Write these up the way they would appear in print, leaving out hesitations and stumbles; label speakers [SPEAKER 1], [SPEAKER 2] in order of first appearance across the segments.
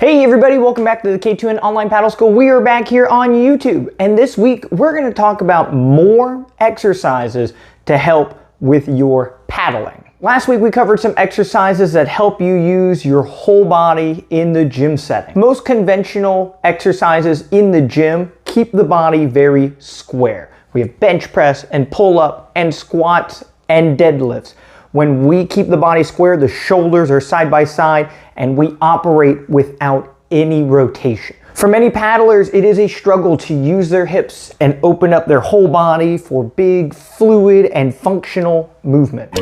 [SPEAKER 1] Hey everybody, welcome back to the K2N Online Paddle School. We are back here on YouTube, and this week we're going to talk about more exercises to help with your paddling. Last week we covered some exercises that help you use your whole body in the gym setting. Most conventional exercises in the gym keep the body very square. We have bench press and pull up and squats and deadlifts. When we keep the body square, the shoulders are side by side and we operate without any rotation. For many paddlers, it is a struggle to use their hips and open up their whole body for big, fluid, and functional movement.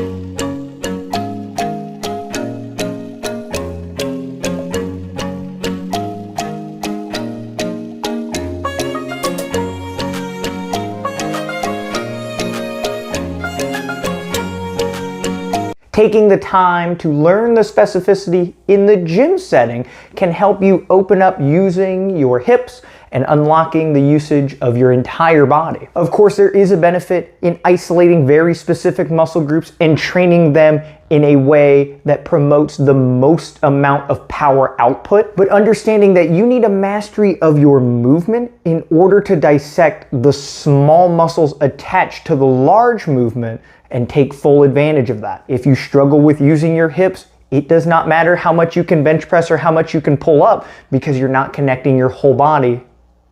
[SPEAKER 1] Taking the time to learn the specificity in the gym setting can help you open up using your hips and unlocking the usage of your entire body. Of course, there is a benefit in isolating very specific muscle groups and training them in a way that promotes the most amount of power output, but understanding that you need a mastery of your movement in order to dissect the small muscles attached to the large movement and take full advantage of that. If you struggle with using your hips, it does not matter how much you can bench press or how much you can pull up because you're not connecting your whole body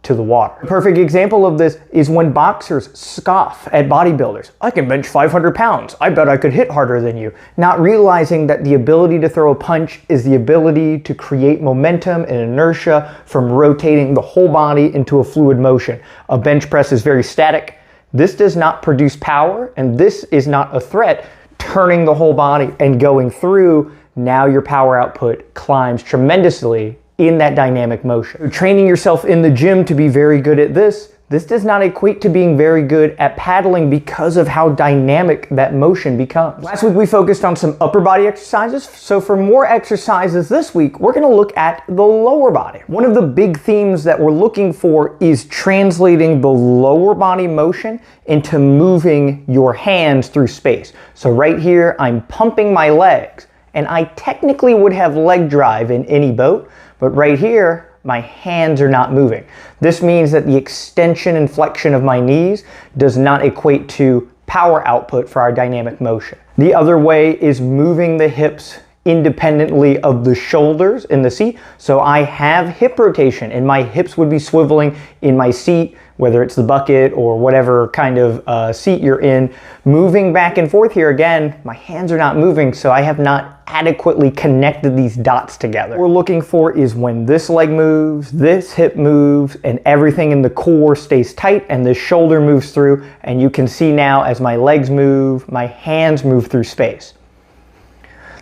[SPEAKER 1] to the water. A perfect example of this is when boxers scoff at bodybuilders. I can bench 500 pounds. I bet I could hit harder than you. Not realizing that the ability to throw a punch is the ability to create momentum and inertia from rotating the whole body into a fluid motion. A bench press is very static. This does not produce power, and this is not a threat. Turning the whole body and going through, now your power output climbs tremendously in that dynamic motion. Training yourself in the gym to be very good at this does not equate to being very good at paddling because of how dynamic that motion becomes. Last week we focused on some upper body exercises, so for more exercises this week, we're gonna look at the lower body. One of the big themes that we're looking for is translating the lower body motion into moving your hands through space. So right here, I'm pumping my legs, and I technically would have leg drive in any boat, but right here, my hands are not moving. This means that the extension and flexion of my knees does not equate to power output for our dynamic motion. The other way is moving the hips independently of the shoulders in the seat. So I have hip rotation and my hips would be swiveling in my seat, whether it's the bucket or whatever kind of seat you're in. Moving back and forth here again, my hands are not moving, so I have not adequately connected these dots together. What we're looking for is when this leg moves, this hip moves, and everything in the core stays tight and the shoulder moves through, and you can see now as my legs move, my hands move through space.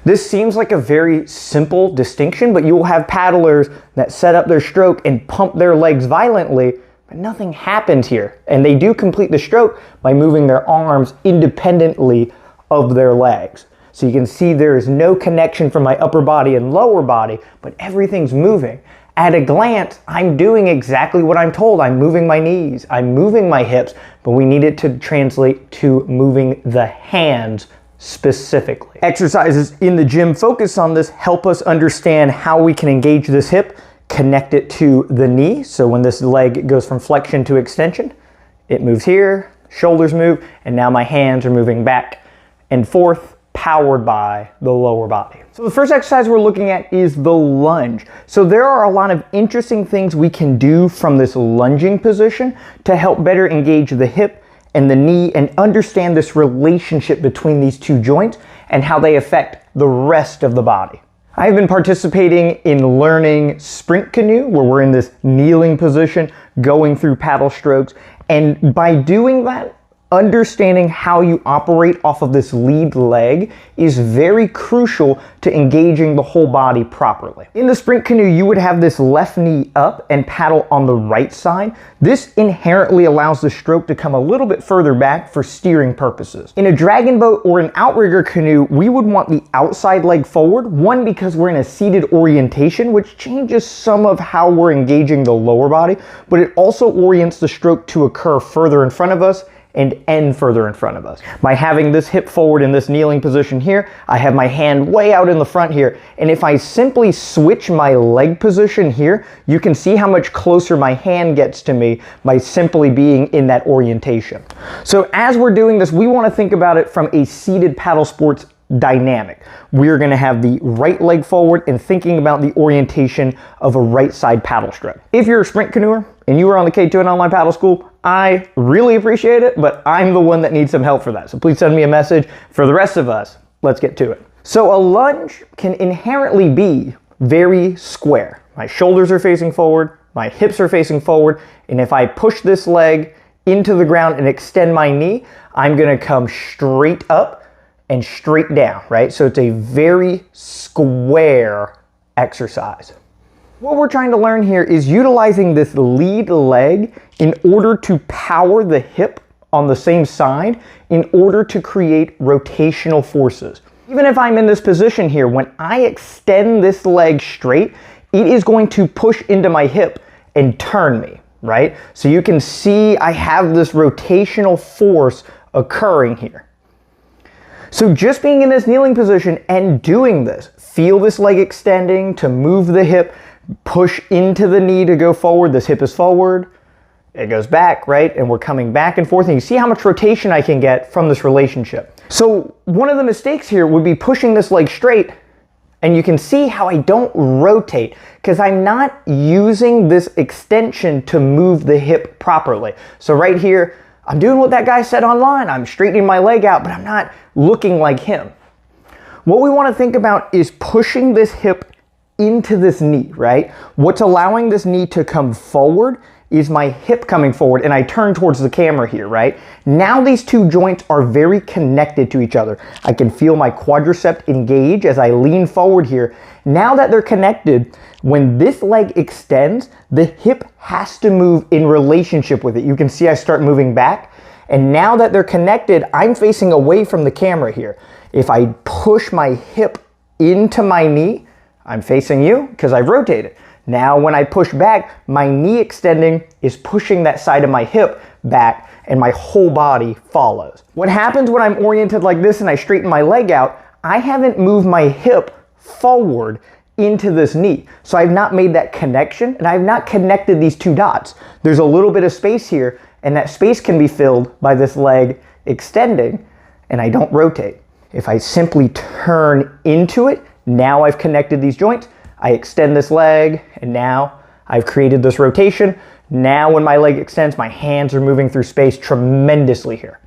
[SPEAKER 1] This seems like a very simple distinction, but you will have paddlers that set up their stroke and pump their legs violently, but nothing happens here. And they do complete the stroke by moving their arms independently of their legs. So you can see there is no connection from my upper body and lower body, but everything's moving. At a glance, I'm doing exactly what I'm told. I'm moving my knees, I'm moving my hips, but we need it to translate to moving the hands specifically. Exercises in the gym focus on this, help us understand how we can engage this hip, connect it to the knee. So when this leg goes from flexion to extension, it moves here, shoulders move, and now my hands are moving back and forth, powered by the lower body. So the first exercise we're looking at is the lunge. So there are a lot of interesting things we can do from this lunging position to help better engage the hip and the knee and understand this relationship between these two joints and how they affect the rest of the body. I've been participating in learning sprint canoe, where we're in this kneeling position, going through paddle strokes, and by doing that, understanding how you operate off of this lead leg is very crucial to engaging the whole body properly. In the sprint canoe, you would have this left knee up and paddle on the right side. This inherently allows the stroke to come a little bit further back for steering purposes. In a dragon boat or an outrigger canoe, we would want the outside leg forward, one because we're in a seated orientation, which changes some of how we're engaging the lower body, but it also orients the stroke to occur further in front of us and end further in front of us. By having this hip forward in this kneeling position here, I have my hand way out in the front here, and if I simply switch my leg position here, you can see how much closer my hand gets to me by simply being in that orientation. So as we're doing this, we want to think about it from a seated paddle sports dynamic. We're going to have the right leg forward and thinking about the orientation of a right side paddle stroke. If you're a sprint canoeer and you are on the K2N Online Paddle School, I really appreciate it, but I'm the one that needs some help for that. So please send me a message. For the rest of us, let's get to it. So a lunge can inherently be very square. My shoulders are facing forward, my hips are facing forward, and if I push this leg into the ground and extend my knee, I'm going to come straight up and straight down, right? So it's a very square exercise. What we're trying to learn here is utilizing this lead leg in order to power the hip on the same side in order to create rotational forces. Even if I'm in this position here, when I extend this leg straight, it is going to push into my hip and turn me, right? So you can see I have this rotational force occurring here. So just being in this kneeling position and doing this, feel this leg extending to move the hip, push into the knee to go forward. This hip is forward, it goes back, right? And we're coming back and forth. And you see how much rotation I can get from this relationship. So one of the mistakes here would be pushing this leg straight, and you can see how I don't rotate because I'm not using this extension to move the hip properly. So right here, I'm doing what that guy said online. I'm straightening my leg out, but I'm not looking like him. What we want to think about is pushing this hip into this knee, right? What's allowing this knee to come forward is my hip coming forward, and I turn towards the camera here, right? Now these two joints are very connected to each other. I can feel my quadricep engage as I lean forward here. Now that they're connected, when this leg extends, the hip has to move in relationship with it. You can see I start moving back, and now that they're connected, I'm facing away from the camera here. If I push my hip into my knee, I'm facing you because I've rotated. Now when I push back, my knee extending is pushing that side of my hip back and my whole body follows. What happens when I'm oriented like this and I straighten my leg out, I haven't moved my hip forward into this knee. So I've not made that connection and I've not connected these two dots. There's a little bit of space here and that space can be filled by this leg extending and I don't rotate. If I simply turn into it, now I've connected these joints, I extend this leg, and now I've created this rotation. Now when my leg extends, my hands are moving through space tremendously here.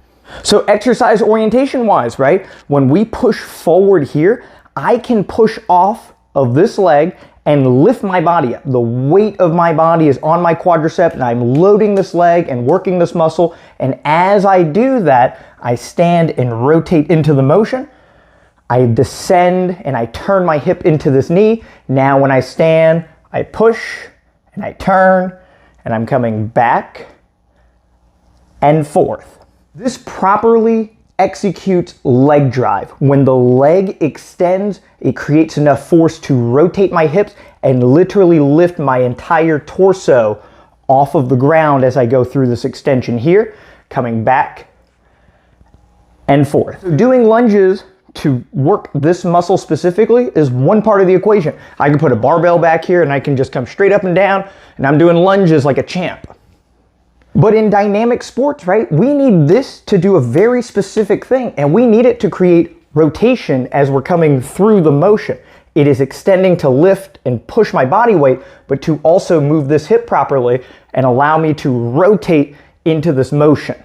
[SPEAKER 1] So exercise orientation wise, right? When we push forward here, I can push off of this leg and lift my body up. The weight of my body is on my quadricep and I'm loading this leg and working this muscle. And as I do that, I stand and rotate into the motion. I descend and I turn my hip into this knee. Now when I stand, I push and I turn and I'm coming back and forth. This properly executes leg drive. When the leg extends, it creates enough force to rotate my hips and literally lift my entire torso off of the ground as I go through this extension here, coming back and forth. So doing lunges to work this muscle specifically is one part of the equation. I can put a barbell back here and I can just come straight up and down and I'm doing lunges like a champ. But in dynamic sports, right, we need this to do a very specific thing and we need it to create rotation as we're coming through the motion. It is extending to lift and push my body weight, but to also move this hip properly and allow me to rotate into this motion.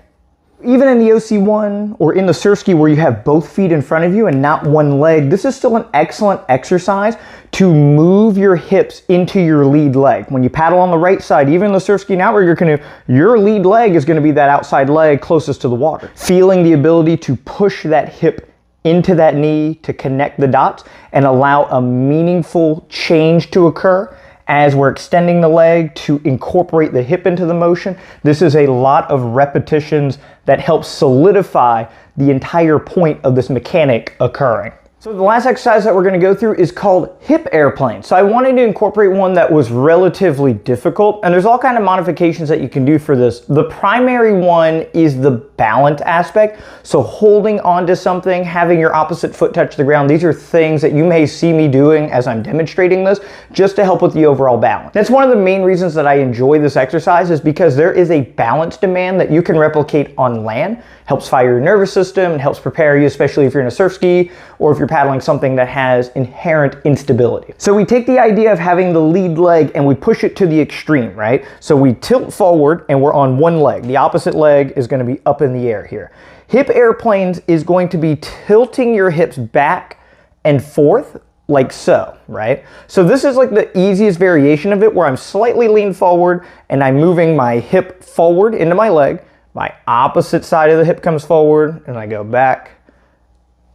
[SPEAKER 1] Even in the OC1 or in the Surfski where you have both feet in front of you and not one leg, this is still an excellent exercise to move your hips into your lead leg. When you paddle on the right side, even in the Surfski and Outrigger Canoe, your lead leg is going to be that outside leg closest to the water. Feeling the ability to push that hip into that knee to connect the dots and allow a meaningful change to occur as we're extending the leg to incorporate the hip into the motion. This is a lot of repetitions that help solidify the entire point of this mechanic occurring. So the last exercise that we're going to go through is called hip airplane. So I wanted to incorporate one that was relatively difficult, and there's all kind of modifications that you can do for this. The primary one is the balance aspect. So holding onto something, having your opposite foot touch the ground. These are things that you may see me doing as I'm demonstrating this, just to help with the overall balance. That's one of the main reasons that I enjoy this exercise, is because there is a balance demand that you can replicate on land. Helps fire your nervous system and helps prepare you, especially if you're in a surf ski or if you're paddling something that has inherent instability. So we take the idea of having the lead leg and we push it to the extreme, right? So we tilt forward and we're on one leg. The opposite leg is going to be up in the air here. Hip airplanes is going to be tilting your hips back and forth like so, right? So this is like the easiest variation of it, where I'm slightly leaned forward and I'm moving my hip forward into my leg. My opposite side of the hip comes forward and I go back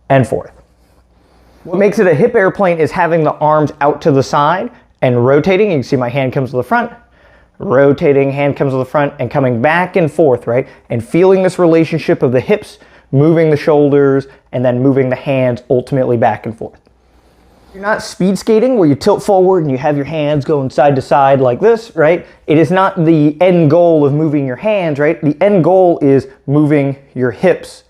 [SPEAKER 1] and forth. What makes it a hip airplane is having the arms out to the side and rotating. You can see my hand comes to the front, rotating, hand comes to the front, and coming back and forth, right? And feeling this relationship of the hips, moving the shoulders, and then moving the hands ultimately back and forth. You're not speed skating where you tilt forward and you have your hands going side to side like this, right? It is not the end goal of moving your hands, right? The end goal is moving your hips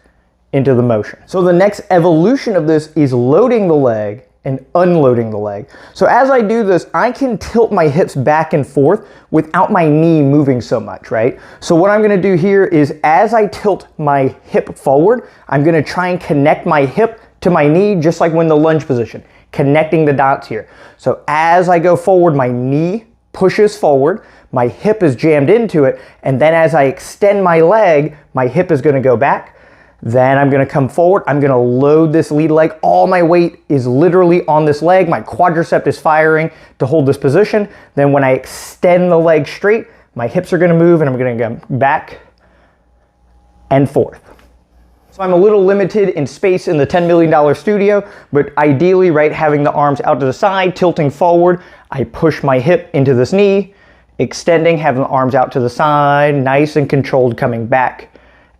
[SPEAKER 1] into the motion. So the next evolution of this is loading the leg and unloading the leg. So as I do this, I can tilt my hips back and forth without my knee moving so much, right? So what I'm gonna do here is, as I tilt my hip forward, I'm gonna try and connect my hip to my knee, just like when the lunge position, connecting the dots here. So as I go forward, my knee pushes forward, my hip is jammed into it, and then as I extend my leg, my hip is gonna go back. Then I'm gonna come forward, I'm gonna load this lead leg. All my weight is literally on this leg. My quadricep is firing to hold this position. Then when I extend the leg straight, my hips are gonna move and I'm gonna go back and forth. So I'm a little limited in space in the $10 million studio, but ideally, right, having the arms out to the side, tilting forward, I push my hip into this knee, extending, having the arms out to the side, nice and controlled, coming back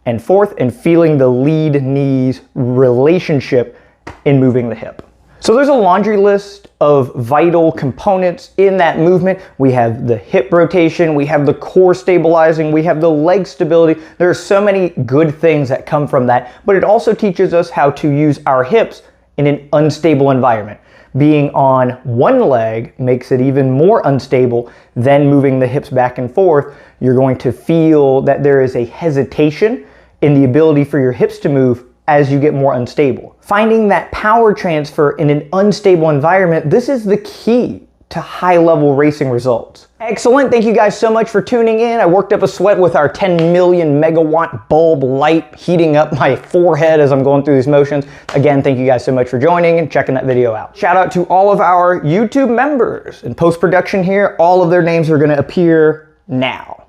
[SPEAKER 1] and forth, and feeling the lead knees relationship in moving the hip. So there's a laundry list of vital components in that movement. We have the hip rotation, we have the core stabilizing, we have the leg stability. There are so many good things that come from that, but it also teaches us how to use our hips in an unstable environment. Being on one leg makes it even more unstable than moving the hips back and forth. You're going to feel that there is a hesitation in the ability for your hips to move as you get more unstable. Finding that power transfer in an unstable environment, this is the key to high-level racing results. Excellent, thank you guys so much for tuning in. I worked up a sweat with our 10 million megawatt bulb light heating up my forehead as I'm going through these motions. Again, thank you guys so much for joining and checking that video out. Shout out to all of our YouTube members. In post-production here, all of their names are gonna appear now.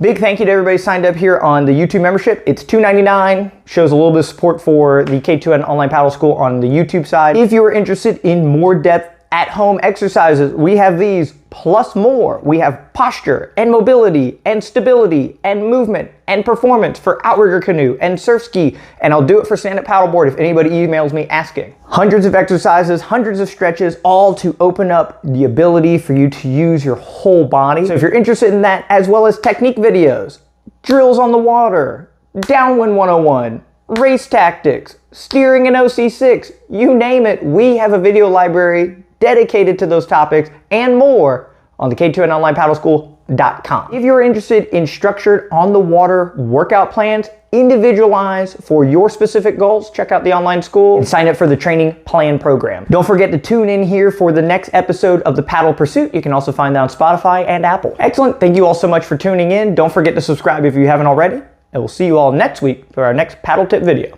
[SPEAKER 1] Big thank you to everybody signed up here on the YouTube membership. It's $2.99, shows a little bit of support for the K2N Online Paddle School on the YouTube side. If you are interested in more depth at-home exercises, we have these plus more. We have posture and mobility and stability and movement and performance for Outrigger Canoe and Surfski, and I'll do it for stand-up paddleboard if anybody emails me asking. Hundreds of exercises, hundreds of stretches, all to open up the ability for you to use your whole body. So if you're interested in that, as well as technique videos, drills on the water, downwind 101, race tactics, steering in OC6, you name it, we have a video library dedicated to those topics and more on the K2NOnlinePaddleSchool.com. If you're interested in structured on-the-water workout plans, individualized for your specific goals, check out the online school and sign up for the training plan program. Don't forget to tune in here for the next episode of The Paddle Pursuit. You can also find that on Spotify and Apple. Excellent. Thank you all so much for tuning in. Don't forget to subscribe if you haven't already, and we'll see you all next week for our next paddle tip video.